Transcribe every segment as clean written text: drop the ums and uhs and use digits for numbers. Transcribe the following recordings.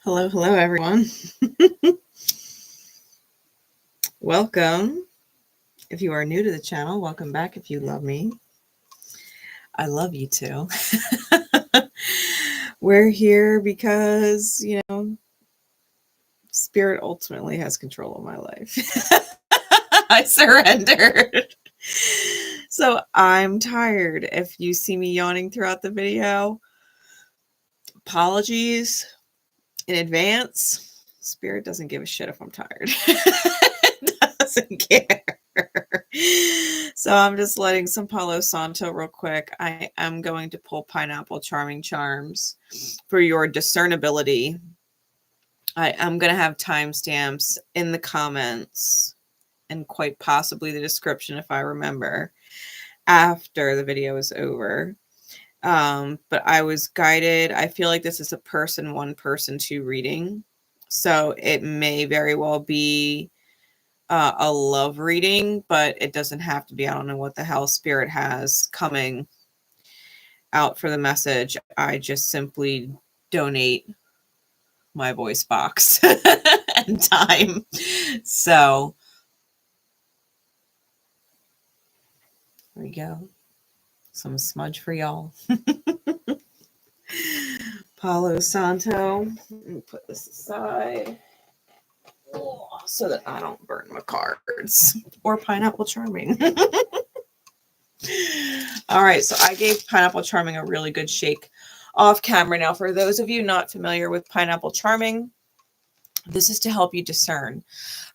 Hello, everyone. Welcome. If you are new to the channel, welcome back. If you love me, I love you too. We're here because, Spirit ultimately has control of my life. I surrendered. So I'm tired. If you see me yawning throughout the video, apologies in advance. Spirit doesn't give a shit if I'm tired. Doesn't care. So I'm just letting some Palo Santo real quick. I am going to pull Pineapple Charming Charms for your discernibility. I am going to have timestamps in the comments and quite possibly the description if I remember after the video is over. But I was guided. I feel like this is a person 1, person 2 reading. So it may very well be a love reading, but it doesn't have to be. I don't know what the hell Spirit has coming out for the message. I just simply donate my voice box and time. So there we go. Some smudge for y'all. Palo Santo. Let me put this aside so that I don't burn my cards or Pineapple Charming. All right, so I gave Pineapple Charming a really good shake off camera. Now, for those of you not familiar with Pineapple Charming, this is to help you discern,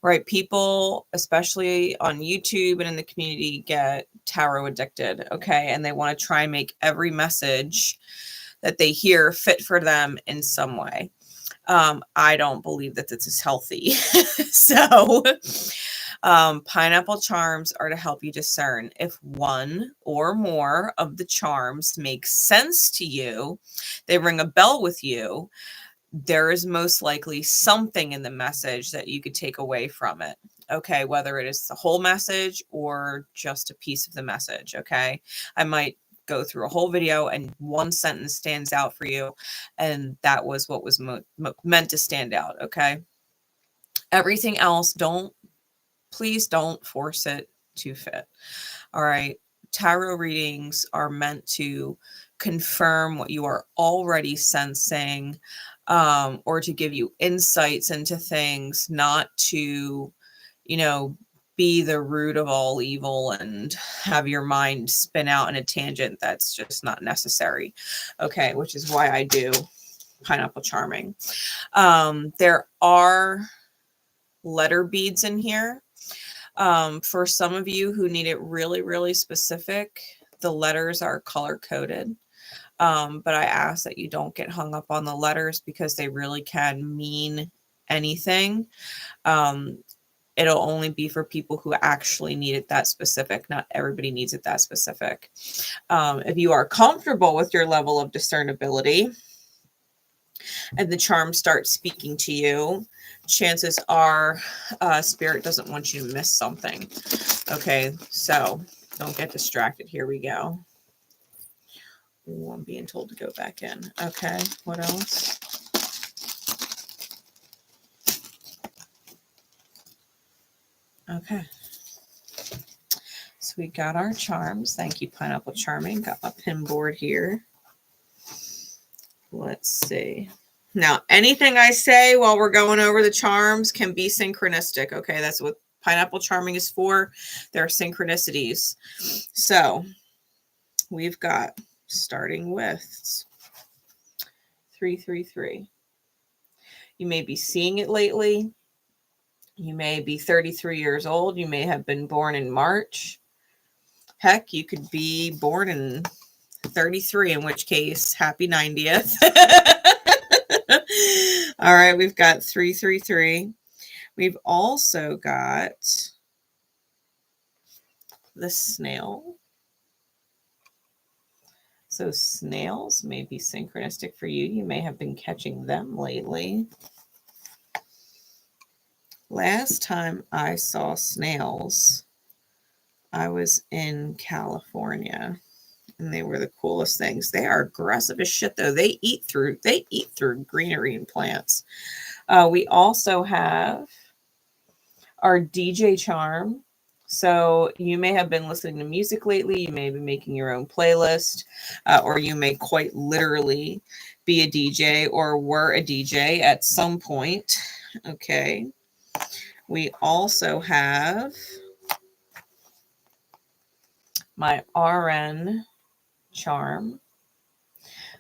right? People, especially on YouTube and in the community, get tarot addicted, okay? And they want to try and make every message that they hear fit for them in some way. I don't believe that this is healthy. So pineapple charms are to help you discern if one or more of the charms make sense to you, they ring a bell with you, there is most likely something in the message that you could take away from it. Okay, whether it is the whole message or just a piece of the message. Okay, I might go through a whole video and one sentence stands out for you, and that was what was meant to stand out. Okay, everything else, please don't force it to fit. All right, tarot readings are meant to confirm what you are already sensing, or to give you insights into things, not to, be the root of all evil and have your mind spin out in a tangent that's just not necessary. Okay, which is why I do Pineapple Charming. There are letter beads in here. For some of you who need it really, really specific, the letters are color-coded. But I ask that you don't get hung up on the letters because they really can mean anything. It'll only be for people who actually need it that specific. Not everybody needs it that specific. If you are comfortable with your level of discernibility and the charm starts speaking to you, chances are Spirit doesn't want you to miss something. Okay, so don't get distracted. Here we go. Ooh, I'm being told to go back in. Okay, what else? Okay. So we got our charms. Thank you, Pineapple Charming. Got my pin board here. Let's see. Now, anything I say while we're going over the charms can be synchronistic. Okay, that's what Pineapple Charming is for. There are synchronicities. So we've got, starting with 333. You may be seeing it lately. You may be 33 years old. You may have been born in March. Heck, you could be born in 33, in which case, happy 90th. All right, we've got 333. We've also got the snail. So snails may be synchronistic for you. You may have been catching them lately. Last time I saw snails, I was in California. and they were the coolest things. They are aggressive as shit, though. They eat through greenery and plants. We also have our DJ charm. So you may have been listening to music lately. You may be making your own playlist, or you may quite literally be a DJ or were a DJ at some point. Okay. We also have my RN charm.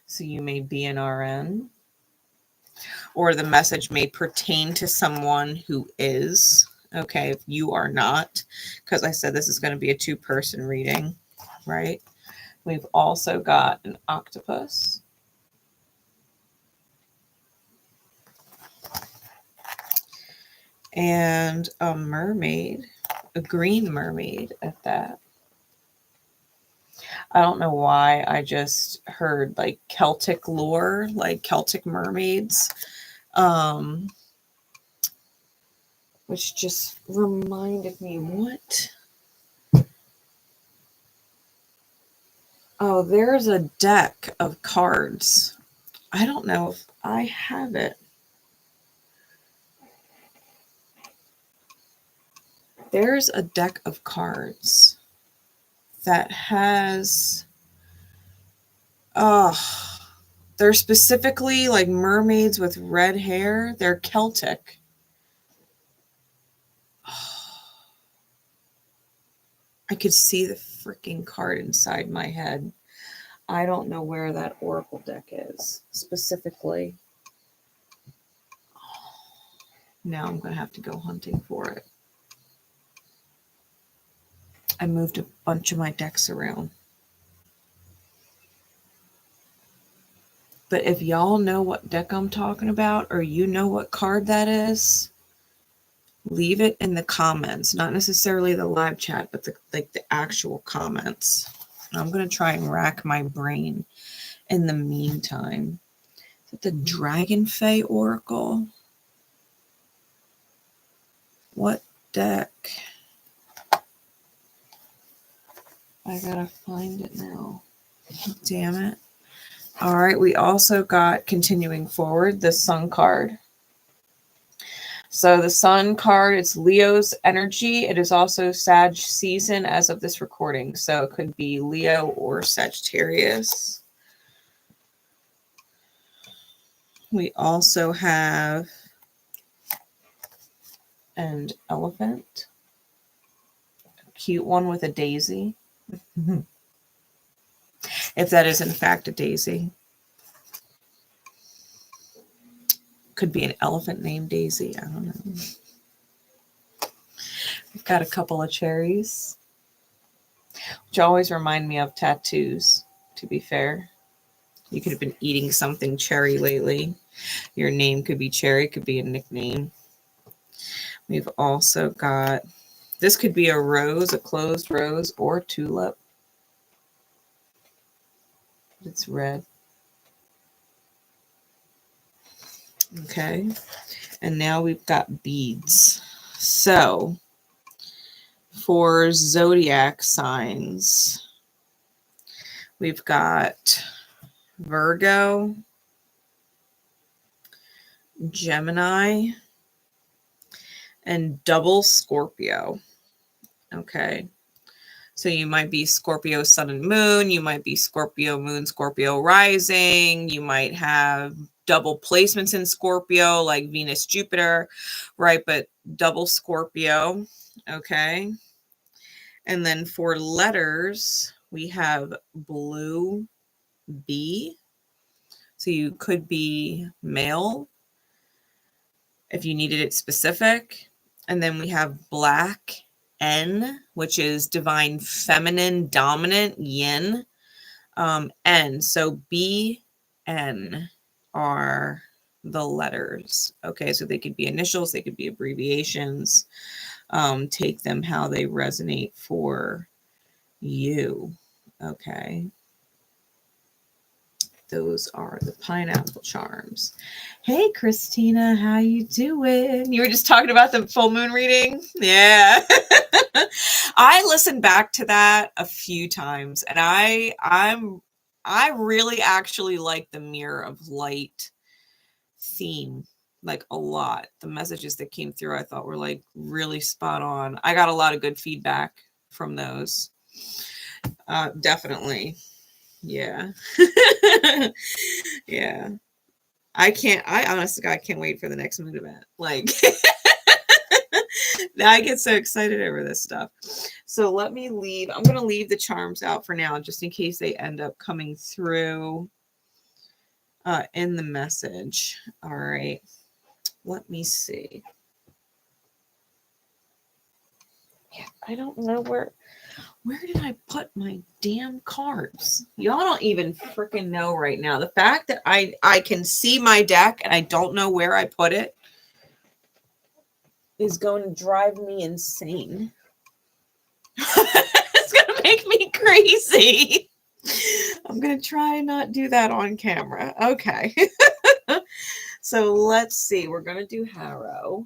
So you may be an RN, or the message may pertain to someone who is. Okay, if you are not, because I said this is going to be a 2-person reading, right? We've also got an octopus. And a mermaid, a green mermaid at that. I don't know why I just heard like Celtic lore, like Celtic mermaids, which just reminded me what? Oh, there's a deck of cards. I don't know if I have it. There's a deck of cards that has, they're specifically like mermaids with red hair. They're Celtic. I could see the freaking card inside my head. I don't know where that oracle deck is specifically. Now I'm going to have to go hunting for it. I moved a bunch of my decks around. But if y'all know what deck I'm talking about, or you know what card that is, leave it in the comments. Not necessarily the live chat, but the actual comments. I'm going to try and rack my brain in the meantime. Is it the Dragon Fae Oracle? What deck? I gotta find it now. Damn it. All right, we also got, continuing forward, the Sun card. So the Sun card, it's Leo's energy. It is also Sag season as of this recording. So it could be Leo or Sagittarius. We also have an elephant. A cute one with a daisy. If that is in fact a daisy. Could be an elephant named Daisy. I don't know. We've got a couple of cherries, which always remind me of tattoos, to be fair. You could have been eating something cherry lately. Your name could be Cherry, could be a nickname. We've also got, this could be a rose, a closed rose, or tulip. It's red. Okay. And now we've got beads. So for zodiac signs, we've got Virgo, Gemini, and double Scorpio. Okay. So you might be Scorpio sun and moon. You might be Scorpio moon, Scorpio rising. You might have double placements in Scorpio, like Venus, Jupiter, right? But double Scorpio. Okay. And then for letters, we have blue, B. So you could be male if you needed it specific. And then we have black, N, which is divine feminine dominant, yin. N. So B, N are the letters. Okay, so they could be initials, they could be abbreviations. Take them how they resonate for you. Okay. Those are the pineapple charms. Hey, Christina, how you doing? You were just talking about the full moon reading? Yeah. I listened back to that a few times, and I really actually like the Mirror of Light theme, like a lot. The messages that came through I thought were like really spot on. I got a lot of good feedback from those. Definitely. Yeah. Yeah. I honestly, God, can't wait for the next moon event. Like, now I get so excited over this stuff. So I'm going to leave the charms out for now, just in case they end up coming through in the message. All right. Let me see. Yeah, I don't know where did I put my damn cards? Y'all don't even freaking know right now. The fact that I can see my deck and I don't know where I put it is going to drive me insane. It's going to make me crazy. I'm going to try and not do that on camera. Okay. So let's see. We're going to do Harrow.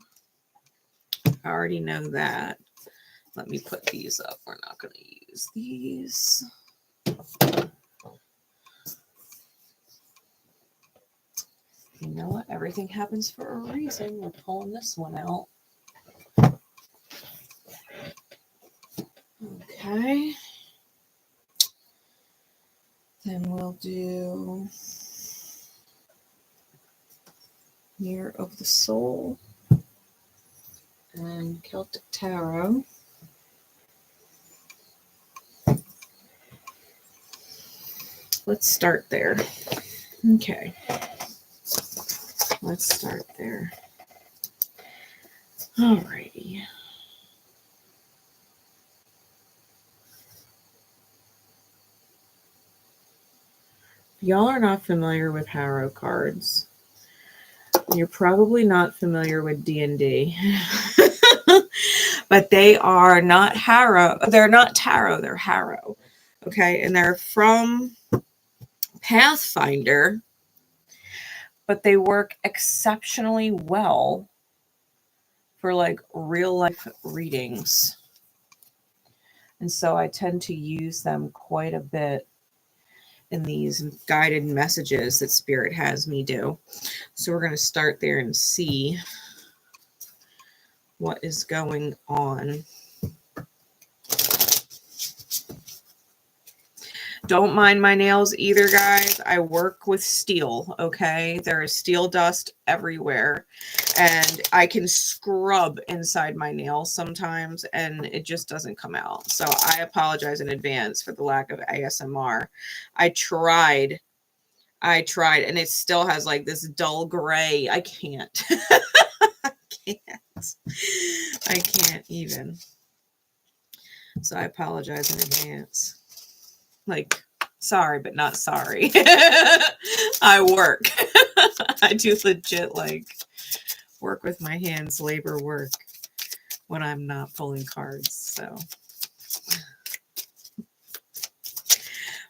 I already know that. Let me put these up. We're not going to use these. You know what? Everything happens for a reason. We're pulling this one out. Okay. Then we'll do Mirror of the Soul and Celtic Tarot. Let's start there. Okay. Let's start there. Alrighty. If y'all are not familiar with Harrow cards, you're probably not familiar with D&D. But they are not Harrow. They're not Tarot. They're Harrow. Okay. And they're from Pathfinder, but they work exceptionally well for like real life readings. And so I tend to use them quite a bit in these guided messages that Spirit has me do. So we're going to start there and see what is going on. Don't mind my nails either, guys. I work with steel, okay? There is steel dust everywhere, and I can scrub inside my nails sometimes, and it just doesn't come out. So I apologize in advance for the lack of ASMR. I tried, and it still has like this dull gray. I can't. I can't even. So I apologize in advance. Like, sorry, but not sorry. I work. I do legit like work with my hands, labor work when I'm not pulling cards. So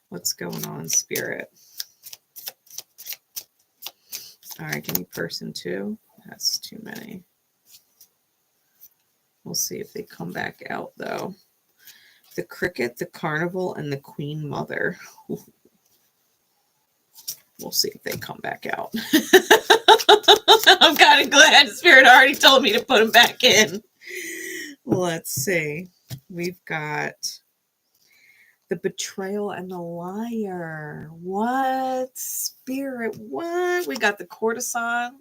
what's going on, Spirit? All right, give me person 2. That's too many. We'll see if they come back out, though. The Cricket, the Carnival, and the Queen Mother. We'll see if they come back out. I'm kind of glad Spirit already told me to put them back in. Let's see. We've got the Betrayal and the Liar. What? Spirit, what? We got the Courtesan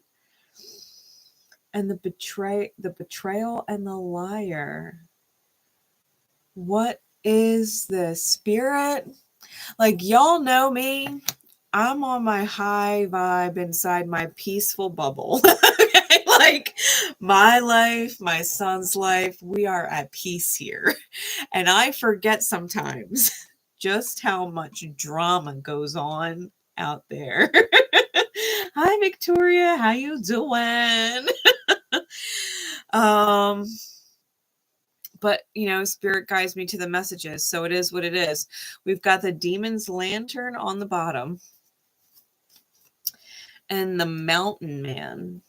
and the Betrayal and the Liar. What is this, Spirit? Like, y'all know me. I'm on my high vibe inside my peaceful bubble. Okay? Like, my life, my son's life, we are at peace here. And I forget sometimes just how much drama goes on out there. Hi, Victoria. How you doing? But, you know, Spirit guides me to the messages. So it is what it is. We've got the Demon's Lantern on the bottom. and the Mountain Man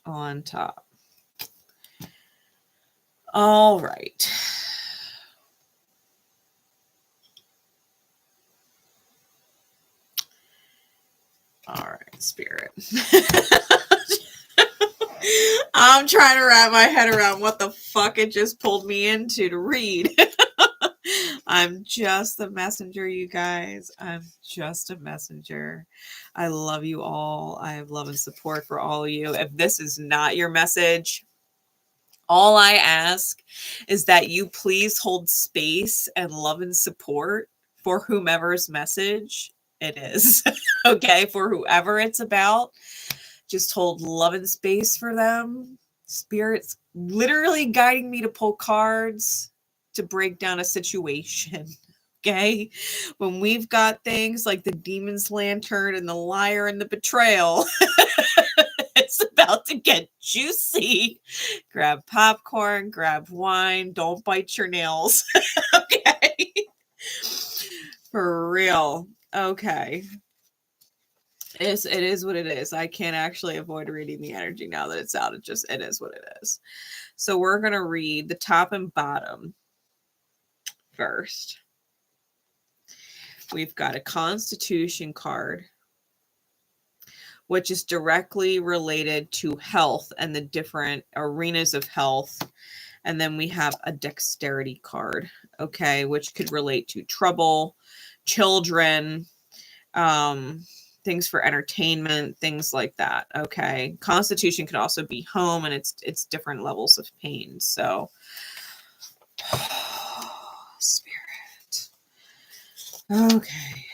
on top. All right. All right, Spirit. I'm trying to wrap my head around what the fuck it just pulled me into to read. I'm just the messenger, you guys. I'm just a messenger. I love you all. I have love and support for all of you. If this is not your message, all I ask is that you please hold space and love and support for whomever's message it is. Okay, for whoever it's about, just hold love and space for them. Spirit's literally guiding me to pull cards to break down a situation. Okay, when we've got things like the Demon's Lantern and the Liar and the Betrayal, it's about to get juicy. Grab popcorn, grab wine, don't bite your nails. Okay, for real. Okay. It is what it is. I can't actually avoid reading the energy now that it's out. It is what it is. So we're going to read the top and bottom first. We've got a Constitution card, which is directly related to health and the different arenas of health. And then we have a Dexterity card, okay, which could relate to trouble, children, things for entertainment, things like that. Okay. Constitution could also be home, and it's different levels of pain. So Spirit. Okay.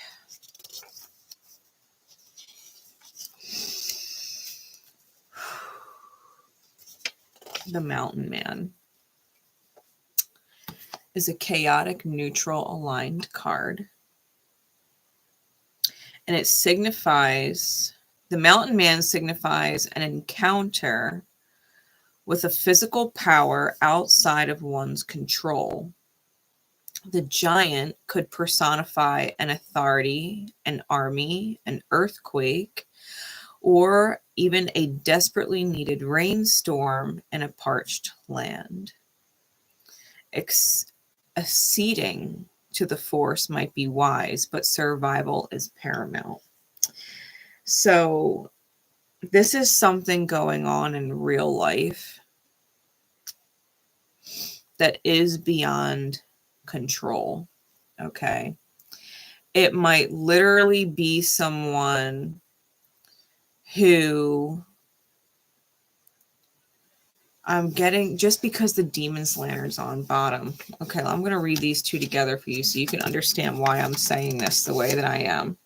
The Mountain Man is a chaotic, neutral, aligned card. And it signifies, the Mountain Man signifies an encounter with a physical power outside of one's control. The Giant could personify an authority, an army, an earthquake, or even a desperately needed rainstorm in a parched land. Acceding to the force might be wise, but survival is paramount. So this is something going on in real life that is beyond control. Okay. It might literally be someone who I'm getting, just because the Demon's Lantern's on bottom. Okay, I'm going to read these two together for you so you can understand why I'm saying this the way that I am.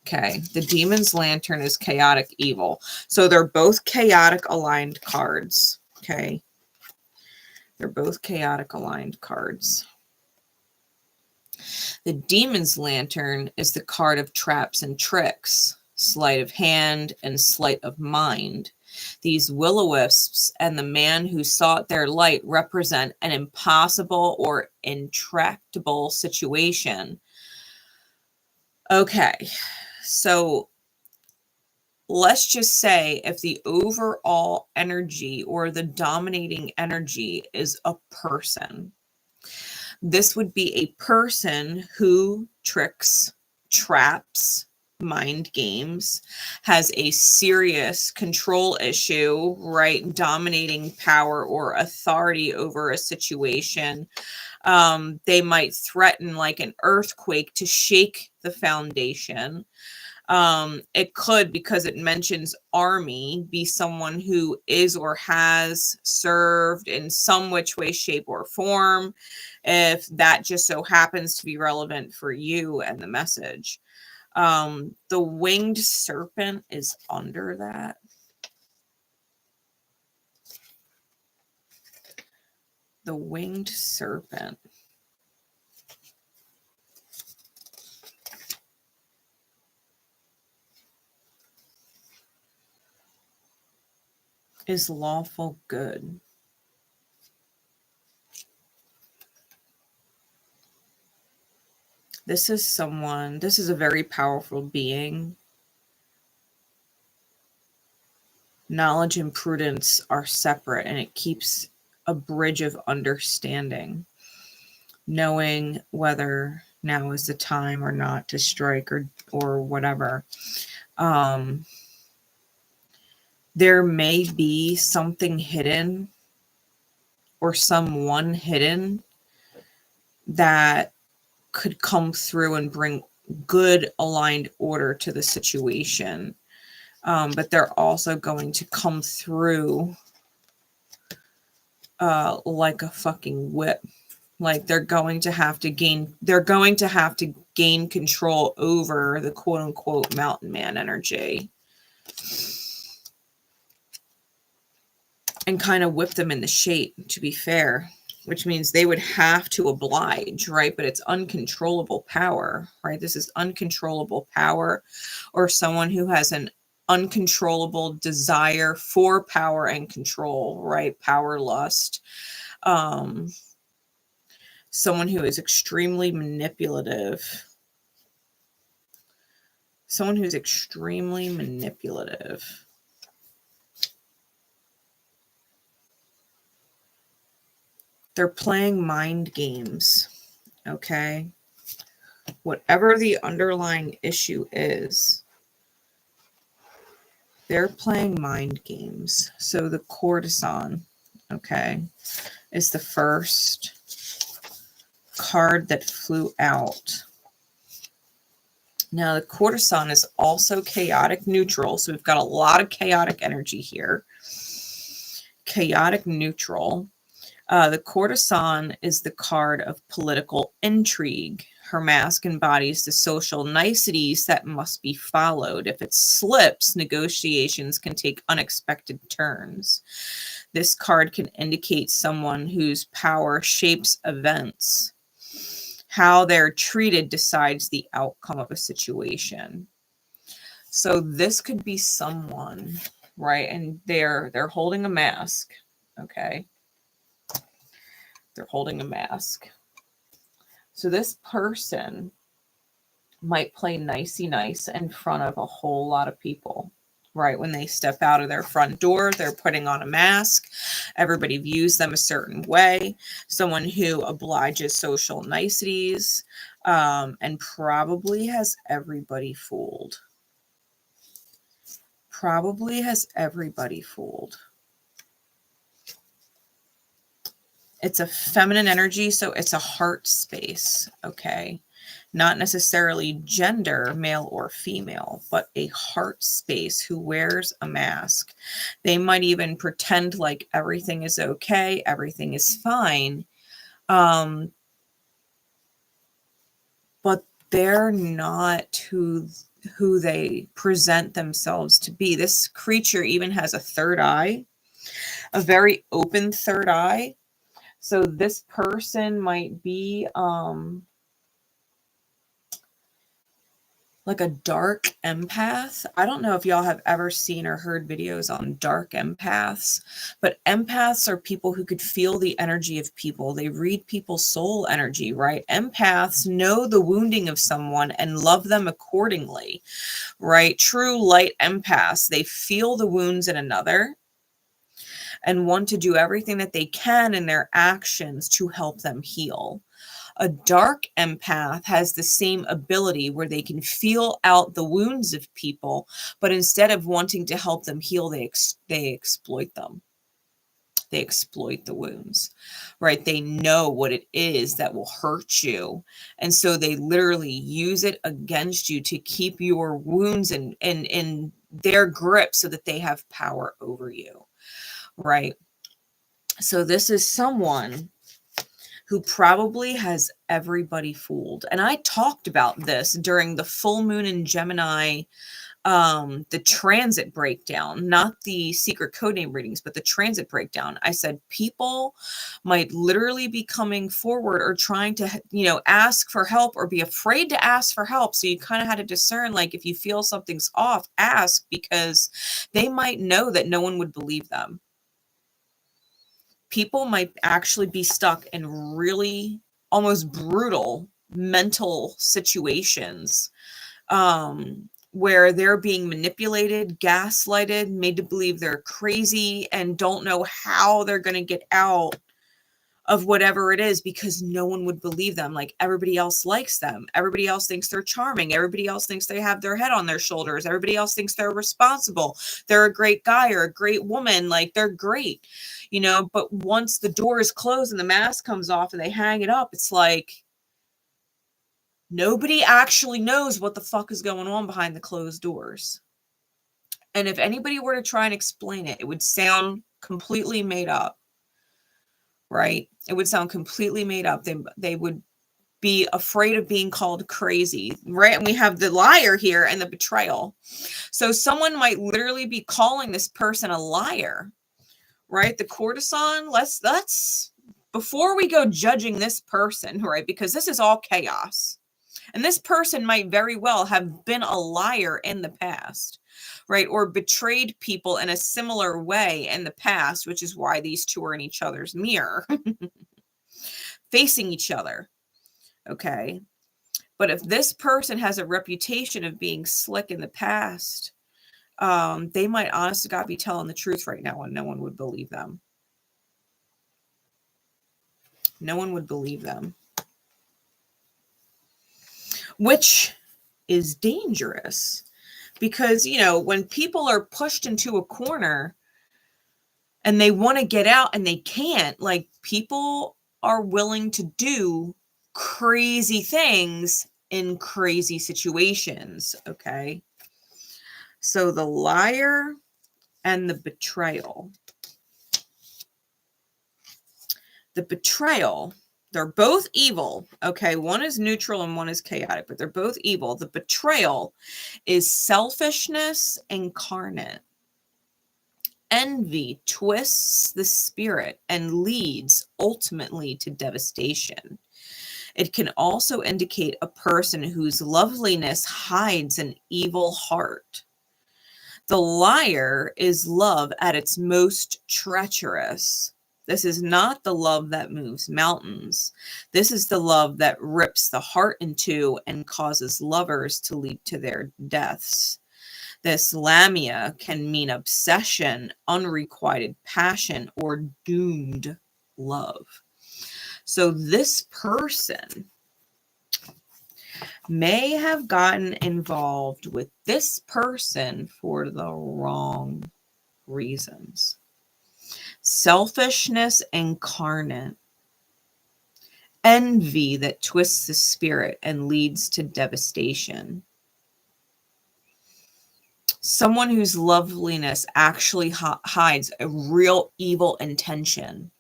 Okay, the Demon's Lantern is chaotic evil. So they're both chaotic aligned cards. Okay, they're both chaotic aligned cards. The Demon's Lantern is the card of traps and tricks, sleight of hand, and sleight of mind. These will-o-wisps and the man who sought their light represent an impossible or intractable situation. Okay, so let's just say if the overall energy or the dominating energy is a person, this would be a person who tricks, traps, mind games, has a serious control issue, right? Dominating power or authority over a situation. They might threaten like an earthquake to shake the foundation. It could, because it mentions army, be someone who is or has served in some which way, shape, or form, if that just so happens to be relevant for you and the message. The winged serpent is under that. The winged serpent. Is lawful good. This is someone, this is a very powerful being Knowledge and prudence are separate, and it keeps a bridge of understanding, knowing whether now is the time or not to strike or whatever. There may be something hidden or someone hidden that could come through and bring good aligned order to the situation. But they're also going to come through like a fucking whip. Like they're going to have to gain control over the quote unquote mountain man energy and kind of whip them into shape, to be fair, which means they would have to oblige, right? But it's uncontrollable power, right? This is uncontrollable power, or someone who has an uncontrollable desire for power and control, right? Power lust. Someone who is extremely manipulative. Someone who's extremely manipulative. They're playing mind games, okay? Whatever the underlying issue is, they're playing mind games. So the courtesan, okay, is the first card that flew out. Now, the courtesan is also chaotic neutral. So we've got a lot of chaotic energy here. Chaotic neutral. The courtesan is the card of political intrigue. Her mask embodies the social niceties that must be followed. If it slips, negotiations can take unexpected turns. This card can indicate someone whose power shapes events. How they're treated decides the outcome of a situation. So this could be someone, right? And they're holding a mask, okay? They're holding a mask. So this person might play nicey nice in front of a whole lot of people, right? When they step out of their front door, they're putting on a mask. Everybody views them a certain way. Someone who obliges social niceties, and probably has everybody fooled. Probably has everybody fooled. It's a feminine energy, so it's a heart space, okay? Not necessarily gender, male or female, but a heart space who wears a mask. They might even pretend like everything is okay, everything is fine, but they're not who they present themselves to be. This creature even has a third eye, a very open third eye. So this person might be like a dark empath. I don't know if y'all have ever seen or heard videos on dark empaths, but empaths are people who could feel the energy of people. They read people's soul energy, right? Empaths know the wounding of someone and love them accordingly, right? True light empaths, they feel the wounds in another and want to do everything that they can in their actions to help them heal. A dark empath has the same ability where they can feel out the wounds of people, but instead of wanting to help them heal, they exploit them. They exploit the wounds, right? They know what it is that will hurt you. And so they literally use it against you to keep your wounds in their grip so that they have power over you, right? So this is someone who probably has everybody fooled. And I talked about this during the full moon in Gemini, the transit breakdown, not the secret codename readings, but the transit breakdown. I said people might literally be coming forward or trying to, ask for help or be afraid to ask for help. So you kind of had to discern, like, if you feel something's off, ask, because they might know that no one would believe them. People might actually be stuck in really almost brutal mental situations where they're being manipulated, gaslighted, made to believe they're crazy and don't know how they're going to get out of whatever it is, because no one would believe them. Like, everybody else likes them. Everybody else thinks they're charming. Everybody else thinks they have their head on their shoulders. Everybody else thinks they're responsible. They're a great guy or a great woman. Like, they're great, you know, but once the door is closed and the mask comes off and they hang it up, it's like, nobody actually knows what the fuck is going on behind the closed doors. And if anybody were to try and explain it, it would sound completely made up, right? It would sound completely made up. They would be afraid of being called crazy, right? And we have the liar here and the betrayal. So someone might literally be calling this person a liar, right? The courtesan, let's before we go judging this person, right? Because this is all chaos. And this person might very well have been a liar in the past, right? Or betrayed people in a similar way in the past, which is why these two are in each other's mirror, facing each other. Okay. But if this person has a reputation of being slick in the past, they might, honest to God, be telling the truth right now and no one would believe them. No one would believe them. Which is dangerous because, you know, when people are pushed into a corner and they want to get out and they can't, like, people are willing to do crazy things in crazy situations. Okay. So the liar and the betrayal. The betrayal, they're both evil. Okay. One is neutral and one is chaotic, but they're both evil. The betrayal is selfishness incarnate. Envy twists the spirit and leads ultimately to devastation. It can also indicate a person whose loveliness hides an evil heart. The liar is love at its most treacherous. This is not the love that moves mountains. This is the love that rips the heart in two and causes lovers to lead to their deaths. This lamia can mean obsession, unrequited passion, or doomed love. So this person may have gotten involved with this person for the wrong reasons. Selfishness incarnate. Envy that twists the spirit and leads to devastation. Someone whose loveliness actually hides a real evil intention,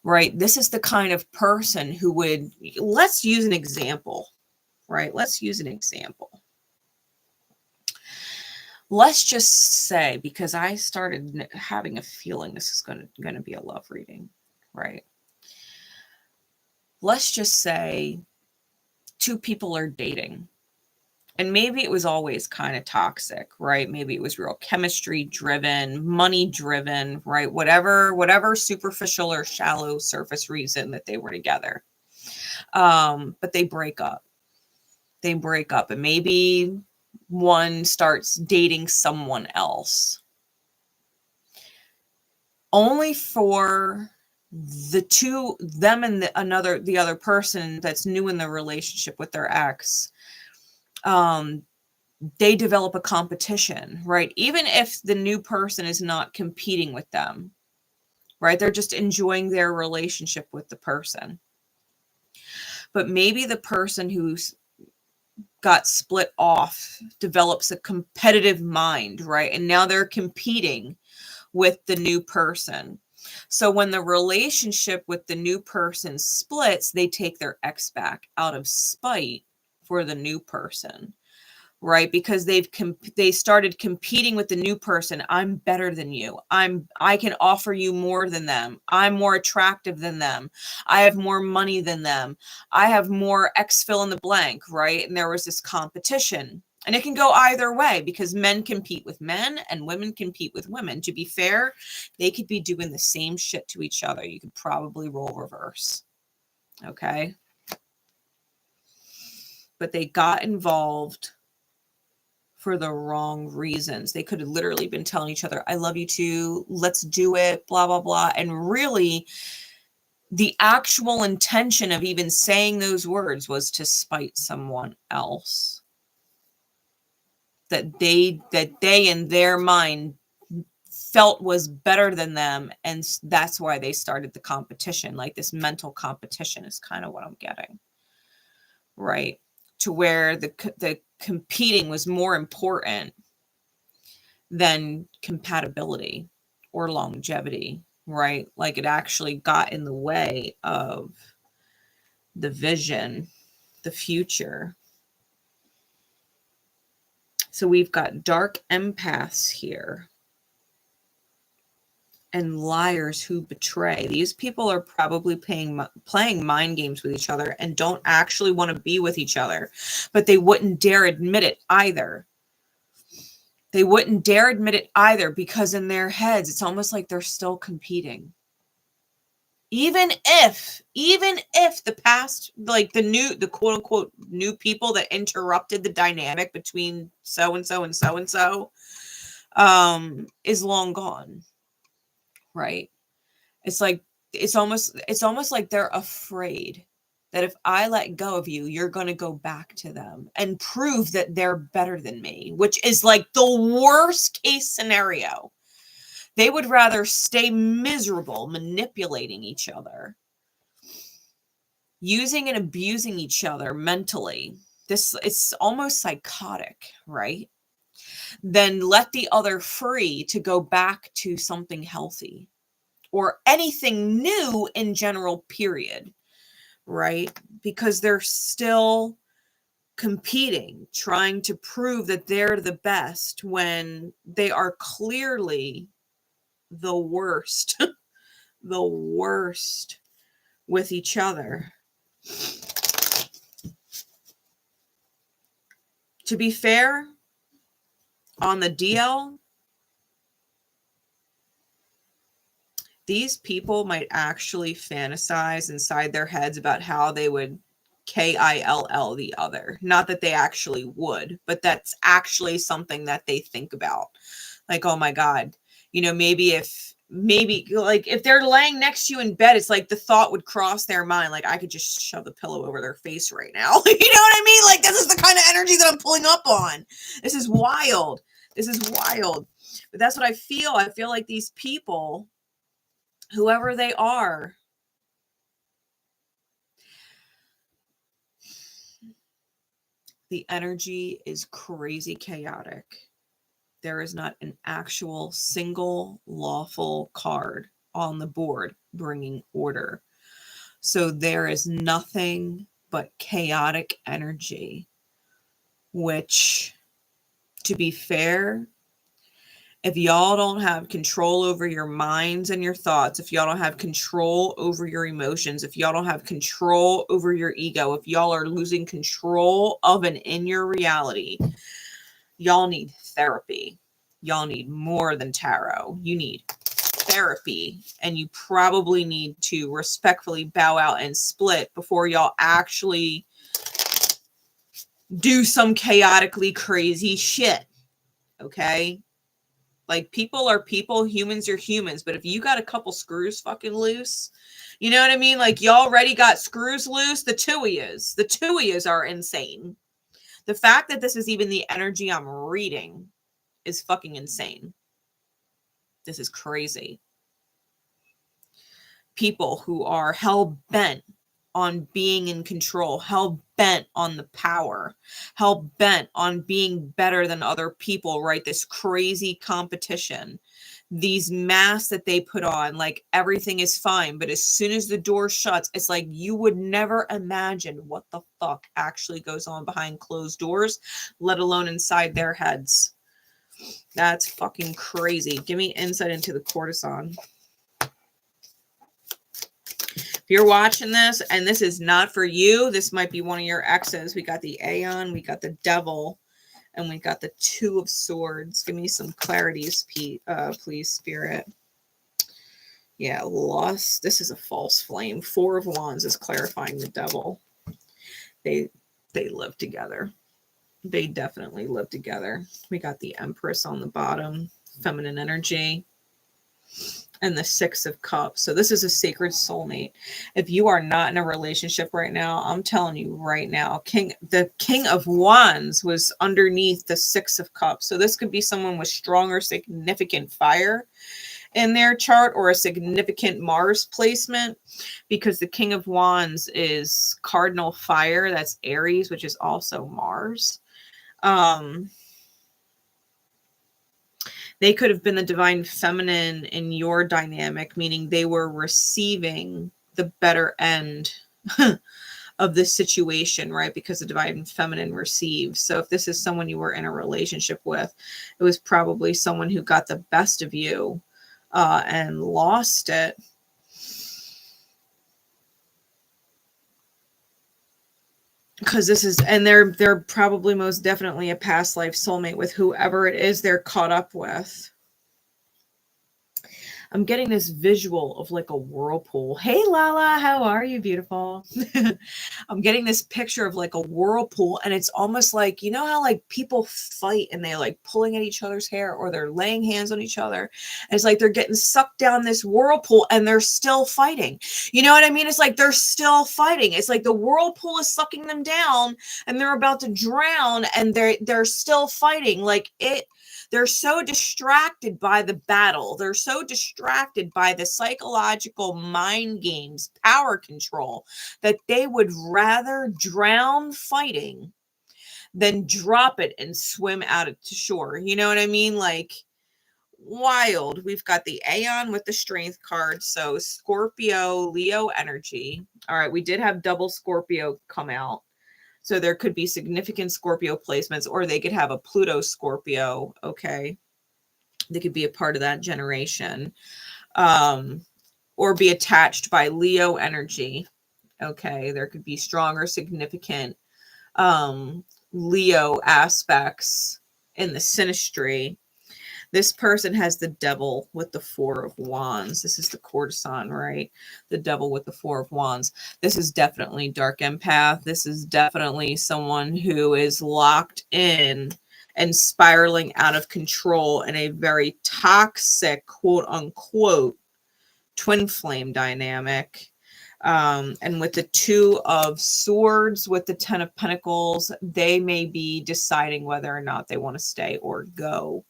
right? This is the kind of person who would, let's use an example, right? Let's use an example. Let's just say, because I started having a feeling this is going to be a love reading, right? Let's just say two people are dating. And maybe it was always kind of toxic, right? Maybe it was real chemistry driven, money driven, right? Whatever superficial or shallow surface reason that they were together. But they break up. They break up, and maybe one starts dating someone else. Only for them and the other person that's new in the relationship with their ex, they develop a competition, right? Even if the new person is not competing with them, right? They're just enjoying their relationship with the person. But maybe the person who's got split off develops a competitive mind, right? And now they're competing with the new person. So when the relationship with the new person splits, they take their ex back out of spite for the new person, right? Because they started competing with the new person. I'm better than you. I can offer you more than them. I'm more attractive than them. I have more money than them. I have more X fill in the blank, right? And there was this competition. And it can go either way because men compete with men and women compete with women. To be fair, they could be doing the same shit to each other. You could probably role reverse. Okay. But they got involved for the wrong reasons. They could have literally been telling each other, I love you too, let's do it, blah, blah, blah. And really, the actual intention of even saying those words was to spite someone else. That they in their mind felt was better than them. And that's why they started the competition. Like this mental competition is kind of what I'm getting. Right. To where the competing was more important than compatibility or longevity, right? Like it actually got in the way of the vision, the future. So we've got dark empaths here and liars who betray. These people are probably playing mind games with each other and don't actually want to be with each other, but they wouldn't dare admit it either. They wouldn't dare admit it either because in their heads, it's almost like they're still competing. Even if the past, like the quote unquote new people that interrupted the dynamic between so-and-so and so-and-so is long gone. Right. It's almost like they're afraid that if I let go of you, you're going to go back to them and prove that they're better than me, which is like the worst case scenario. They would rather stay miserable, manipulating each other, using and abusing each other mentally. It's almost psychotic, right? Then let the other free to go back to something healthy or anything new in general, period. Right? Because they're still competing, trying to prove that they're the best when they are clearly the worst, the worst with each other. To be fair, on the DL, these people might actually fantasize inside their heads about how they would KILL the other. Not that they actually would, but that's actually something that they think about. Like, oh my God, maybe if they're laying next to you in bed, it's like the thought would cross their mind. Like I could just shove the pillow over their face right now. You know what I mean? Like this is the kind of energy that I'm pulling up on. This is wild. This is wild. But that's what I feel. I feel like these people, whoever they are, the energy is crazy chaotic. There is not an actual single lawful card on the board bringing order. So there is nothing but chaotic energy, which, to be fair, if y'all don't have control over your minds and your thoughts, if y'all don't have control over your emotions, if y'all don't have control over your ego, if y'all are losing control of and in your reality, y'all need therapy. Y'all need more than tarot. You need therapy, and you probably need to respectfully bow out and split before y'all actually do some chaotically crazy shit. Okay? Like, people are people, humans are humans. But if you got a couple screws fucking loose, you know what I mean? Like, you already got screws loose. The two of yous are insane. The fact that this is even the energy I'm reading is fucking insane. This is crazy. People who are hell-bent on being in control, hell-bent on the power, hell-bent on being better than other people, right? This crazy competition, these masks that they put on, like everything is fine, but as soon as the door shuts, it's like you would never imagine what the fuck actually goes on behind closed doors, let alone inside their heads. That's fucking crazy. Give me insight into the courtesan. If you're watching this and this is not for you, this might be one of your exes. We got the Aeon, we got the Devil, and we got the Two of Swords. Give me some clarities, please, Spirit. Yeah, lust. This is a false flame. Four of Wands is clarifying the Devil. They live together. They definitely live together. We got the Empress on the bottom, feminine energy, and the Six of Cups. So this is a sacred soulmate. If you are not in a relationship right now, I'm telling you right now, the King of Wands was underneath the Six of Cups. So this could be someone with strong or significant fire in their chart, or a significant Mars placement, because the King of Wands is cardinal fire. That's Aries, which is also Mars. They could have been the divine feminine in your dynamic, meaning they were receiving the better end of this situation, right? Because the divine feminine receives. So if this is someone you were in a relationship with, it was probably someone who got the best of you and lost it. Because this is, and they're probably most definitely a past life soulmate with whoever it is they're caught up with. I'm getting this visual of like a whirlpool. Hey, Lala, how are you, beautiful? I'm getting this picture of like a whirlpool, and it's almost like, you know how like people fight and they're like pulling at each other's hair, or they're laying hands on each other. And it's like they're getting sucked down this whirlpool and they're still fighting. You know what I mean? It's like they're still fighting. It's like the whirlpool is sucking them down and they're about to drown, and they're still fighting. Like they're so distracted by the battle. They're so distracted by the psychological mind games, power control, that they would rather drown fighting than drop it and swim out to shore. You know what I mean? Like, wild. We've got the Aeon with the Strength card. So Scorpio, Leo energy. All right, we did have double Scorpio come out. So there could be significant Scorpio placements, or they could have a Pluto Scorpio. Okay. They could be a part of that generation, or be attached by Leo energy. Okay. There could be strong or significant Leo aspects in the synastry. This person has the Devil with the Four of Wands. This is the courtesan, right? The Devil with the Four of Wands. This is definitely dark empath. This is definitely someone who is locked in and spiraling out of control in a very toxic, quote unquote, twin flame dynamic. And with the Two of Swords, with the Ten of Pentacles, they may be deciding whether or not they want to stay or go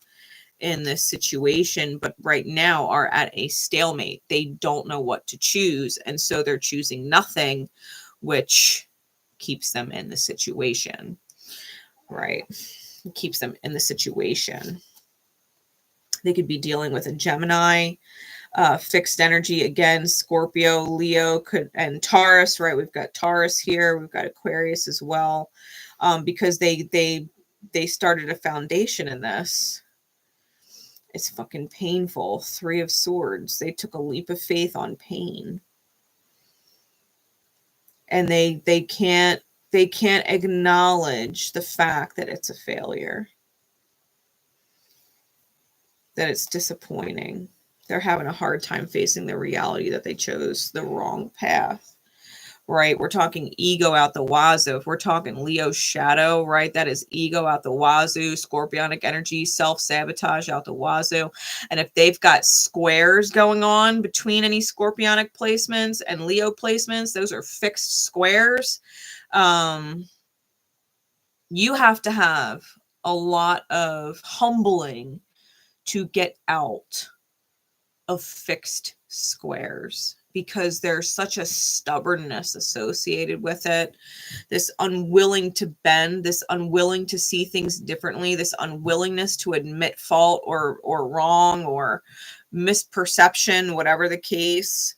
in this situation, but right now are at a stalemate. They don't know what to choose, and so they're choosing nothing, which keeps them in the situation, right? It keeps them in the situation. They could be dealing with a Gemini, fixed energy, again, Scorpio, Leo, and Taurus, right? We've got Taurus here. We've got Aquarius as well, because they started a foundation in this. It's fucking painful. Three of Swords. They took a leap of faith on pain. And they can't acknowledge the fact that it's a failure. That it's disappointing. They're having a hard time facing the reality that they chose the wrong path. Right? We're talking ego out the wazoo. If we're talking Leo shadow, right? That is ego out the wazoo, scorpionic energy, self-sabotage out the wazoo. And if they've got squares going on between any scorpionic placements and Leo placements, those are fixed squares. You have to have a lot of humbling to get out of fixed squares, because there's such a stubbornness associated with it. This unwilling to bend, this unwilling to see things differently, this unwillingness to admit fault or wrong or misperception, whatever the case.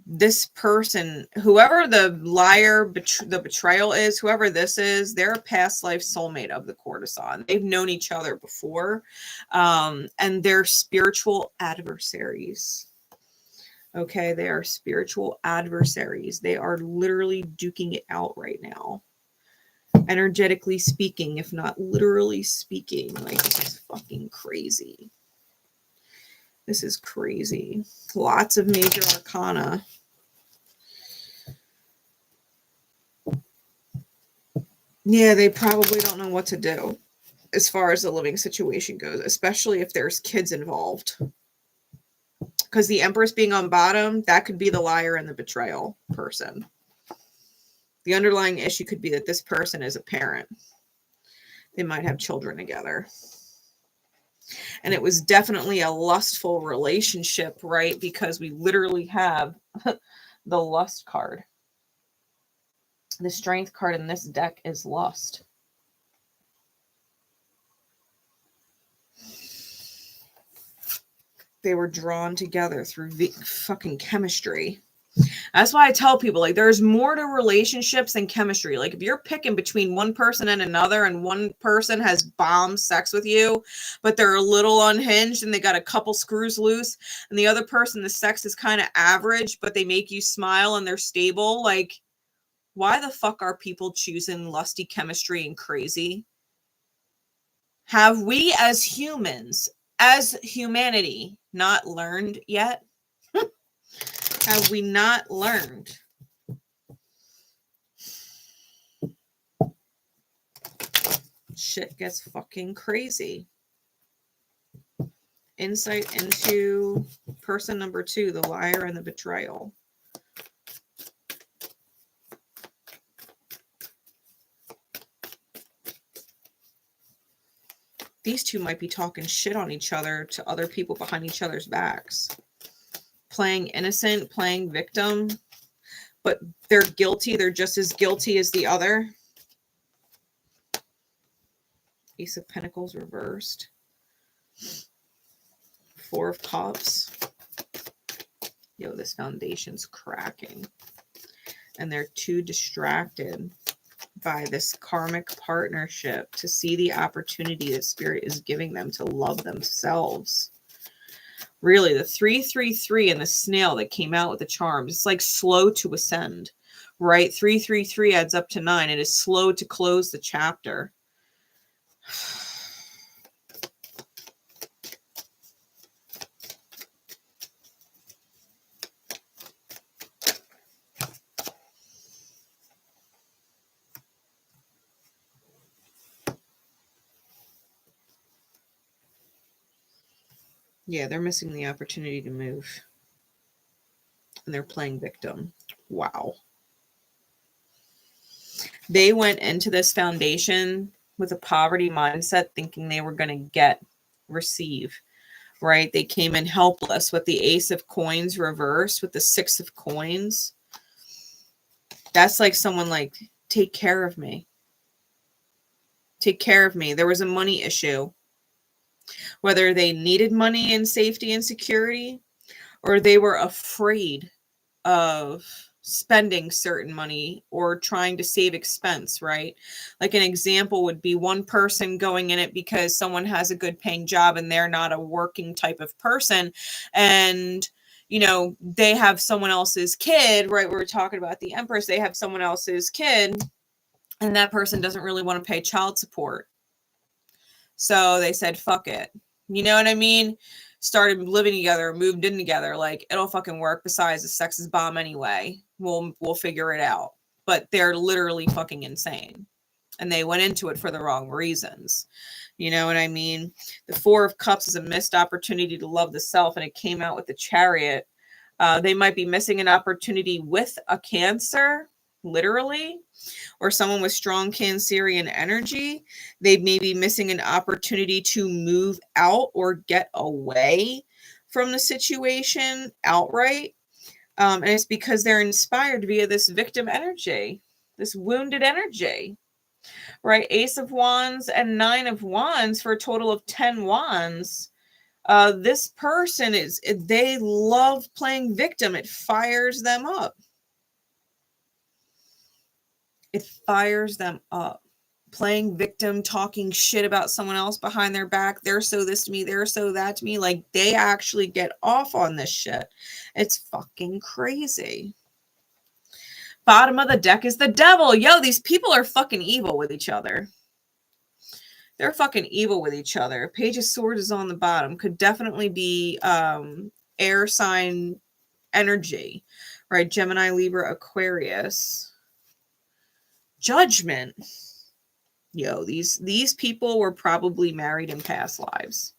This person, whoever the liar, the betrayal is, whoever this is, they're a past life soulmate of the courtesan. They've known each other before, and they're spiritual adversaries. Okay, they are spiritual adversaries. They are literally duking it out right now, energetically speaking, if not literally speaking. Like, this is fucking crazy. This is crazy. Lots of major arcana. Yeah, they probably don't know what to do as far as the living situation goes, especially if there's kids involved. Because the Empress being on bottom, that could be the liar and the betrayal person. The underlying issue could be that this person is a parent. They might have children together. And it was definitely a lustful relationship, right? Because we literally have the lust card. The strength card in this deck is lust. They were drawn together through fucking chemistry. That's why I tell people, like, there's more to relationships than chemistry. Like, if you're picking between one person and another, and one person has bomb sex with you, but they're a little unhinged and they got a couple screws loose, and the other person, the sex is kind of average, but they make you smile and they're stable, like, why the fuck are people choosing lusty chemistry and crazy? Have we as humans, as humanity, not learned yet? Have we not learned? Shit gets fucking crazy. Insight into person number 2, the liar and the betrayal. These two might be talking shit on each other to other people behind each other's backs. Playing innocent, playing victim, but they're guilty. They're just as guilty as the other. Ace of Pentacles reversed. 4 of Cups. Yo, this foundation's cracking. And they're too distracted by this karmic partnership to see the opportunity that Spirit is giving them to love themselves. Really, the 333 and the snail that came out with the charms, it's like slow to ascend, right? 333 adds up to 9. It is slow to close the chapter. Yeah, they're missing the opportunity to move. And they're playing victim. Wow. They went into this foundation with a poverty mindset, thinking they were going to receive, right? They came in helpless with the Ace of Coins reversed with the 6 of Coins. That's like someone like, take care of me. Take care of me. There was a money issue. Whether they needed money and safety and security, or they were afraid of spending certain money or trying to save expense, right? Like an example would be one person going in it because someone has a good paying job and they're not a working type of person. And, you know, they have someone else's kid, right? We're talking about the Empress. They have someone else's kid and that person doesn't really want to pay child support. So they said, fuck it. You know what I mean? Started living together, moved in together. Like, it'll fucking work. Besides, the sex is bomb anyway. We'll figure it out. But they're literally fucking insane. And they went into it for the wrong reasons. You know what I mean? The 4 of Cups is a missed opportunity to love the self. And it came out with the Chariot. They might be missing an opportunity with a Cancer, literally, or someone with strong Cancerian energy. They may be missing an opportunity to move out or get away from the situation outright. And it's because they're inspired via this victim energy, this wounded energy, right? Ace of Wands and 9 of Wands for a total of 10 Wands. This person they love playing victim. It fires them up. It fires them up. Playing victim, talking shit about someone else behind their back. They're so this to me, they're so that to me. Like, they actually get off on this shit. It's fucking crazy. Bottom of the deck is the Devil. Yo, these people are fucking evil with each other. They're fucking evil with each other. Page of Swords is on the bottom. Could definitely be air sign energy, right? Gemini, Libra, Aquarius. Judgment. Yo, these people were probably married in past lives.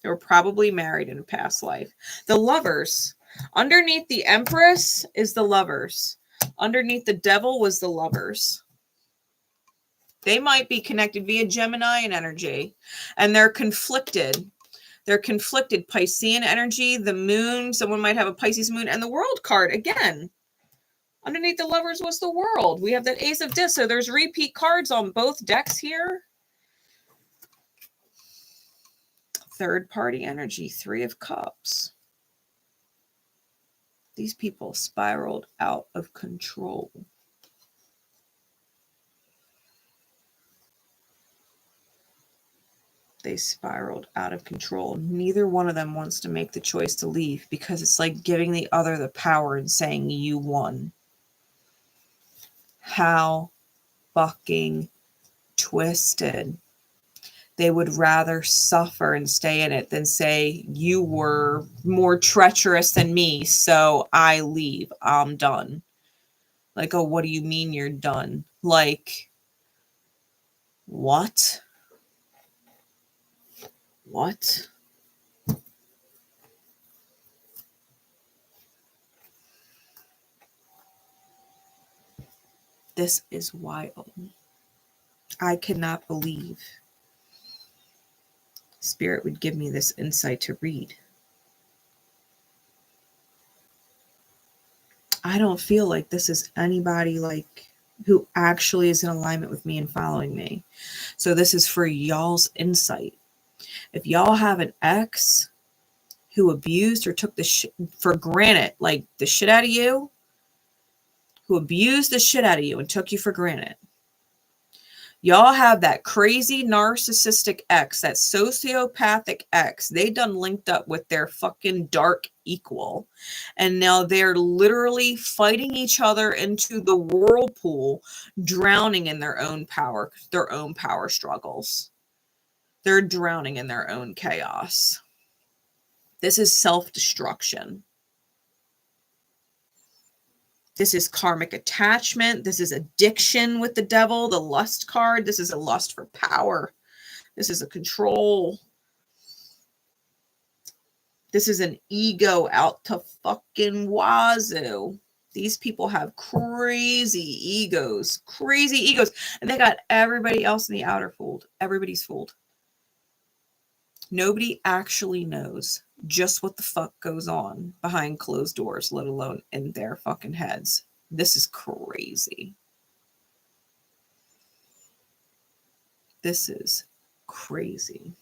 They were probably married in a past life. The Lovers. Underneath the Empress is the Lovers. Underneath the Devil was the Lovers. They might be connected via Gemini and energy, and they're conflicted. They're conflicted. Piscean energy, the moon. Someone might have a Pisces moon, and the World card again. Underneath the Lovers was the World. We have the Ace of Discs. So there's repeat cards on both decks here. Third party energy, Three of Cups. These people spiraled out of control. They spiraled out of control. Neither one of them wants to make the choice to leave because it's like giving the other the power and saying you won. How fucking twisted. They would rather suffer and stay in it than say, you were more treacherous than me, so I leave. I'm done. Like, oh, what do you mean you're done? Like, what? What? This is wild. I cannot believe Spirit would give me this insight to read. I don't feel like this is anybody like who actually is in alignment with me and following me. So this is for y'all's insight. If y'all have an ex who abused or took the shit for granted, like the shit out of you, who abused the shit out of you and took you for granted, y'all have that crazy narcissistic ex, that sociopathic ex. They done linked up with their fucking dark equal. And now they're literally fighting each other into the whirlpool, drowning in their own power struggles. They're drowning in their own chaos. This is self-destruction. This is karmic attachment. This is addiction with the Devil, the Lust card. This is a lust for power. This is a control. This is an ego out to fucking wazoo. These people have crazy egos. And they got everybody else in the outer fooled. Everybody's fooled. Nobody actually knows just what the fuck goes on behind closed doors, let alone in their fucking heads. This is crazy. This is crazy.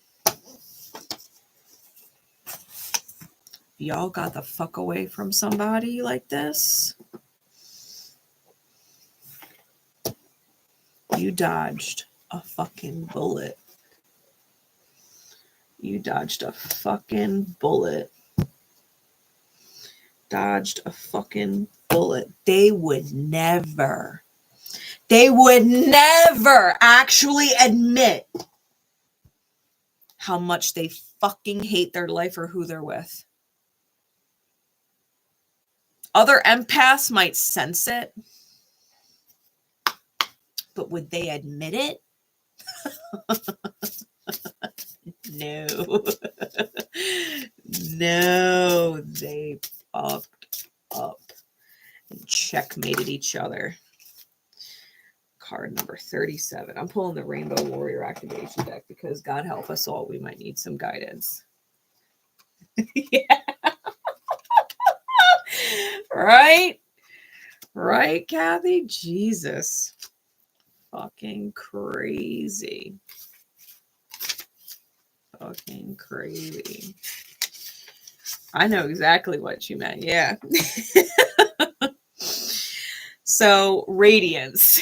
Y'all got the fuck away from somebody like this. You dodged a fucking bullet. You dodged a fucking bullet. Dodged a fucking bullet. They would never actually admit how much they fucking hate their life or who they're with. Other empaths might sense it, but would they admit it? No. No, they fucked up and checkmated each other. Card number 37. I'm pulling the Rainbow Warrior activation deck because God help us all, we might need some guidance. Yeah. Right, Kathy? Jesus. Fucking crazy. Fucking crazy. I know exactly what you meant. Yeah. So, radiance.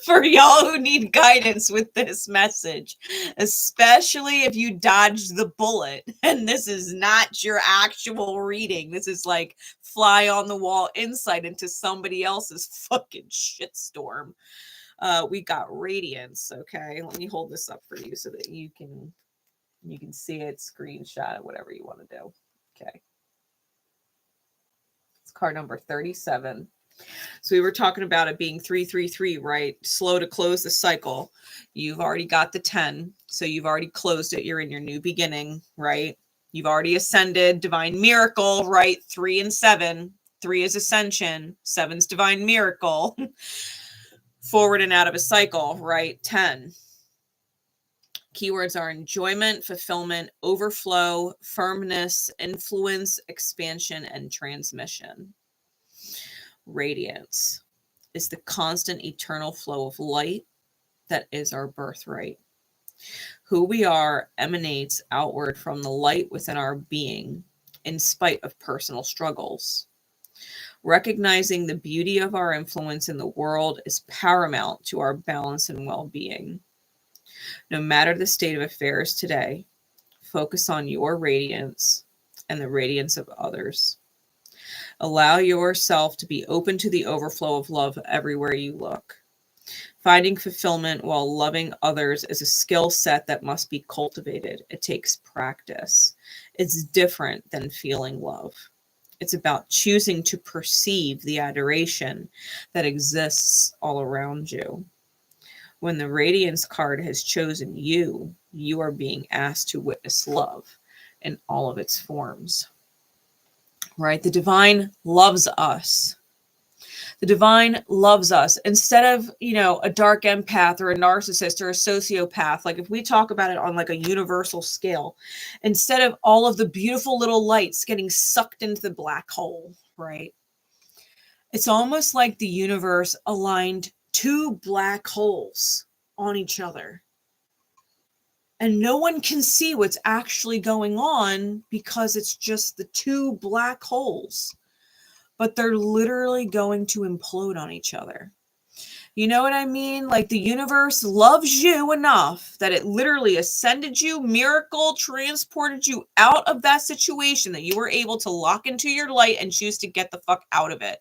For y'all who need guidance with this message, especially if you dodged the bullet and this is not your actual reading. This is like fly on the wall insight into somebody else's fucking shitstorm. We got radiance. Okay, let me hold this up for you so that you can see it, screenshot it, whatever you want to do. Okay, it's card number 37. So we were talking about it being 333, right? Slow to close the cycle. You've already got the 10. So you've already closed it. You're in your new beginning, right? You've already ascended, divine miracle, right? 3 and 7. 3 is ascension. 7's divine miracle. Forward and out of a cycle, right? 10. Keywords are enjoyment, fulfillment, overflow, firmness, influence, expansion, and transmission. Radiance is the constant eternal flow of light that is our birthright. Who we are emanates outward from the light within our being in spite of personal struggles. Recognizing the beauty of our influence in the world is paramount to our balance and well-being. No matter the state of affairs today, focus on your radiance and the radiance of others. Allow yourself to be open to the overflow of love everywhere you look. Finding fulfillment while loving others is a skill set that must be cultivated. It takes practice. It's different than feeling love. It's about choosing to perceive the adoration that exists all around you. When the Radiance card has chosen you, you are being asked to witness love in all of its forms. Right? The divine loves us. The divine loves us. Instead of, a dark empath or a narcissist or a sociopath, like if we talk about it on like a universal scale, instead of all of the beautiful little lights getting sucked into the black hole, right? It's almost like the universe aligned 2 black holes on each other. And no one can see what's actually going on because it's just the 2 black holes. But they're literally going to implode on each other. You know what I mean? Like the universe loves you enough that it literally ascended you, miracle, transported you out of that situation that you were able to lock into your light and choose to get the fuck out of it.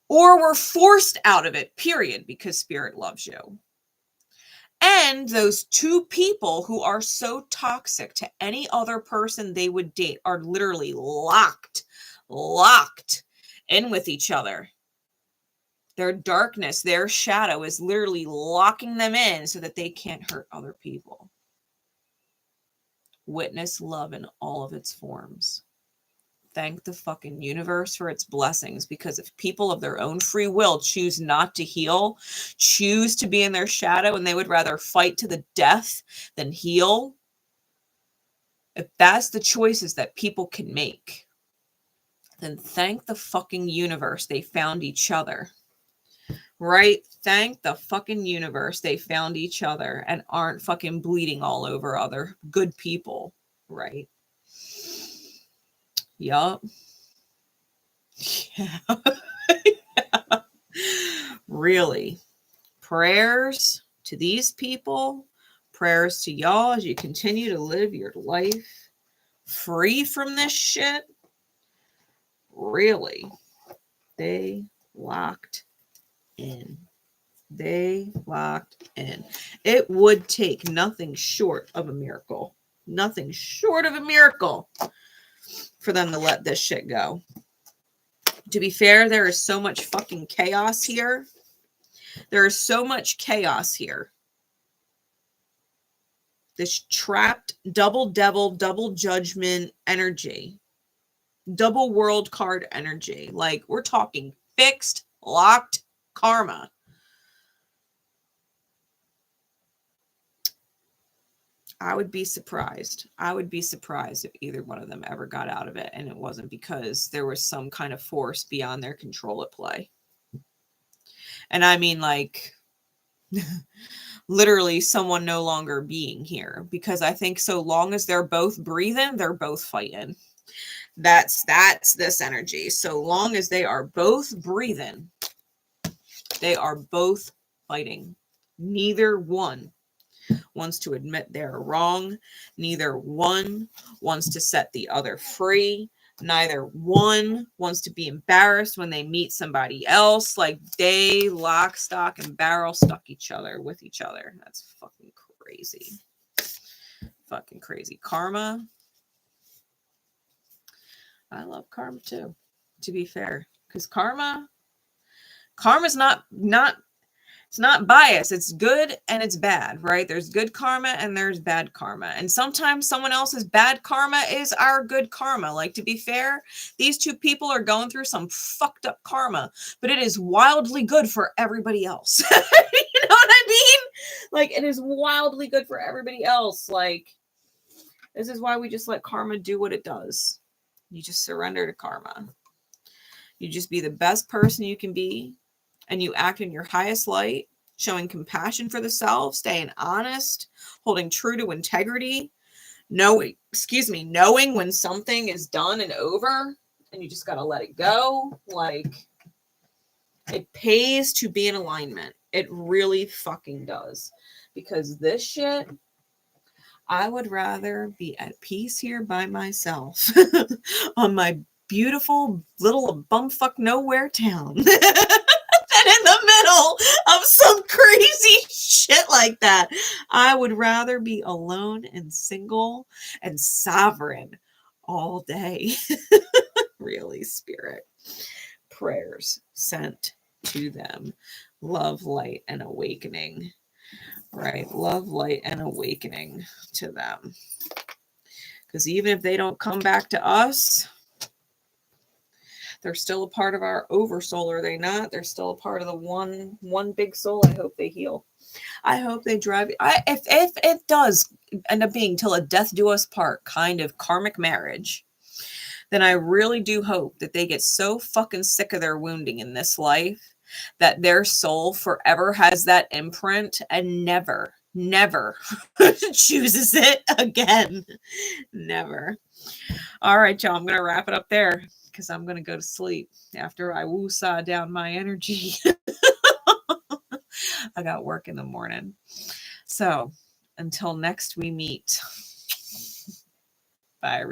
Or were forced out of it, period, because spirit loves you. And those 2 people who are so toxic to any other person they would date are literally locked in with each other. Their darkness, their shadow is literally locking them in so that they can't hurt other people. Witness love in all of its forms. Thank the fucking universe for its blessings, because if people of their own free will choose not to heal, choose to be in their shadow, and they would rather fight to the death than heal, if that's the choices that people can make, then thank the fucking universe they found each other. Right? Thank the fucking universe they found each other and aren't fucking bleeding all over other good people. Right? Yup. Yeah. Yeah. Really. Prayers to these people. Prayers to y'all as you continue to live your life free from this shit. Really. They locked in. They locked in. It would take nothing short of a miracle. Nothing short of a miracle for them to let this shit go. To be fair, there is so much fucking chaos here. There is so much chaos here. This trapped double devil, double judgment energy. Double world card energy. Like, we're talking fixed, locked karma. I would be surprised. I would be surprised if either one of them ever got out of it and it wasn't because there was some kind of force beyond their control at play. And I mean, like, literally someone no longer being here, because I think so long as they're both breathing, they're both fighting. That's this energy. So long as they are both breathing, they are both fighting. Neither one wants to admit they're wrong. Neither one wants to set the other free. Neither one wants to be embarrassed when they meet somebody else. Like, they lock, stock, and barrel stuck each other with each other. That's fucking crazy. Fucking crazy. Karma. I love karma too, to be fair. Because karma's not it's not biased. It's good and it's bad, right? There's good karma and there's bad karma. And sometimes someone else's bad karma is our good karma. Like, to be fair, these two people are going through some fucked up karma, but it is wildly good for everybody else. You know what I mean? Like, it is wildly good for everybody else. Like, this is why we just let karma do what it does. You just surrender to karma. You just be the best person you can be. And you act in your highest light, showing compassion for the self, staying honest, holding true to integrity, knowing when something is done and over, and you just got to let it go. Like, it pays to be in alignment. It really fucking does. Because this shit, I would rather be at peace here by myself on my beautiful little bumfuck nowhere town. In the middle of some crazy shit like that. I would rather be alone and single and sovereign all day. Really, Spirit. Prayers sent to them. Love, light, and awakening. Right? Love, light, and awakening to them. Because even if they don't come back to us, they're still a part of our oversoul, are they not? They're still a part of the one big soul. I hope they heal. I hope they drive. If it does end up being till a death do us part kind of karmic marriage, then I really do hope that they get so fucking sick of their wounding in this life that their soul forever has that imprint and never chooses it again. Never. All right, y'all. I'm going to wrap it up there, because I'm going to go to sleep after I woo-saw down my energy. I got work in the morning. So until next we meet. Bye.